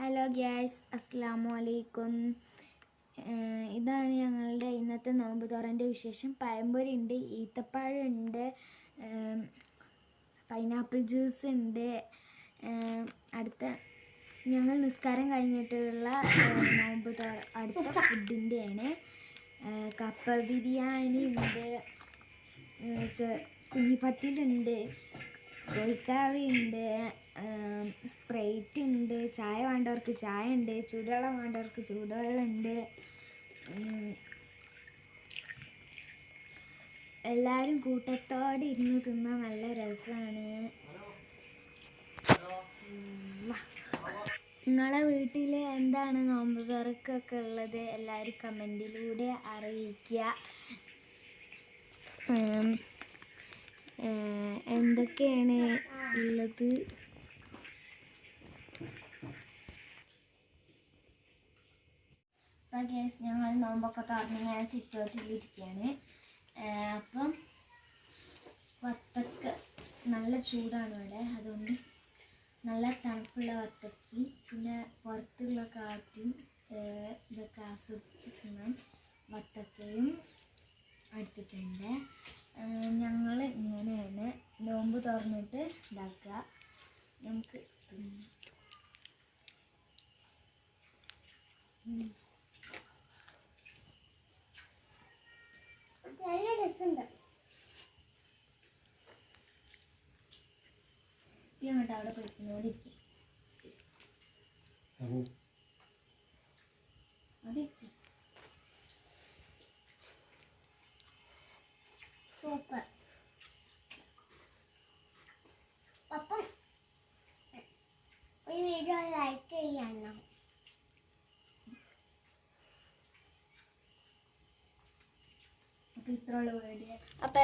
Hello gas, അസ്സലാമു അലൈക്കും. ഇതാണ് ഞങ്ങളുടെ ഇന്നത്തെ നോമ്പ് തുറൻ്റെ വിശേഷം. പഴംപൊരി ഉണ്ട്, ഈത്തപ്പഴം ഉണ്ട്, പൈനാപ്പിൾ ജ്യൂസ് ഉണ്ട്. അടുത്ത ഞങ്ങൾ നിസ്കാരം കഴിഞ്ഞിട്ടുള്ള അടുത്ത ഫുഡിൻ്റെയാണ്. കപ്പ ബിരിയാണി ഉണ്ട്, കുഞ്ഞിപ്പത്തിലുണ്ട്, കോഴിക്കറി ഉണ്ട്, സ്പ്രൈറ്റ് ഉണ്ട്, ചായ വേണ്ടവർക്ക് ചായ ഉണ്ട്, ചൂടുവെള്ളം വേണ്ടവർക്ക് ചൂടുവെള്ളം ഉണ്ട്. എല്ലാവരും കൂട്ടത്തോടെ ഇരുന്ന് തിന്നാൻ നല്ല രസമാണ്. നിങ്ങളെ വീട്ടിൽ എന്താണ് നോമ്പ് തുറക്കൊക്കെ ഉള്ളത്? എല്ലാവരും കമൻറ്റിലൂടെ അറിയിക്കുക. എന്തൊക്കെയാണ് ഉള്ളത്? അപ്പോൾ ഗ്യാസ്, ഞങ്ങൾ നോമ്പൊക്കെ തുറന്ന് ഞാൻ സിറ്റൗട്ടിലിരിക്കുകയാണ്. അപ്പം വത്തക്ക നല്ല ചൂടാണ് ഇവിടെ, അതുകൊണ്ട് നല്ല തണുപ്പുള്ള വത്തക്കി, പിന്നെ പുറത്തുള്ള കാറ്റും ഇതൊക്കെ ആസ്വദിച്ച് തിന്നാൻ വത്തക്കയും എടുത്തിട്ടുണ്ട്. ഞങ്ങൾ ഇങ്ങനെയാണ് നോമ്പ് തുറന്നിട്ട് ഉണ്ടാക്കുക. നമുക്ക് നല്ല രസമുണ്ട്. അങ്ങോട്ട് അവിടെ പഠിക്കുന്നോടിരിക്കും. സൂപ്പർ. അപ്പം ഈ വീഡിയോ ലൈക്ക് ചെയ്യണം. അപ്പൊ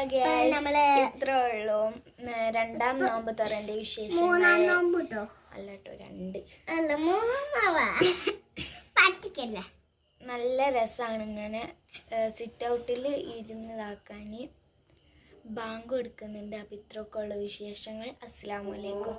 ഇത്രേ ഉള്ളൂ രണ്ടാം നോമ്പ് തുറന്റെ വിശേഷം. അല്ലട്ടോ, 2 നല്ല രസമാണ് ഇങ്ങനെ സിറ്റ് ഔട്ടിൽ ഇരുന്നതാക്കാൻ. ബാങ്ക് കൊടുക്കുന്നുണ്ട്. അപ്പം ഇത്രയൊക്കെ ഉള്ള വിശേഷങ്ങൾ. അസ്സലാമു അലൈക്കും.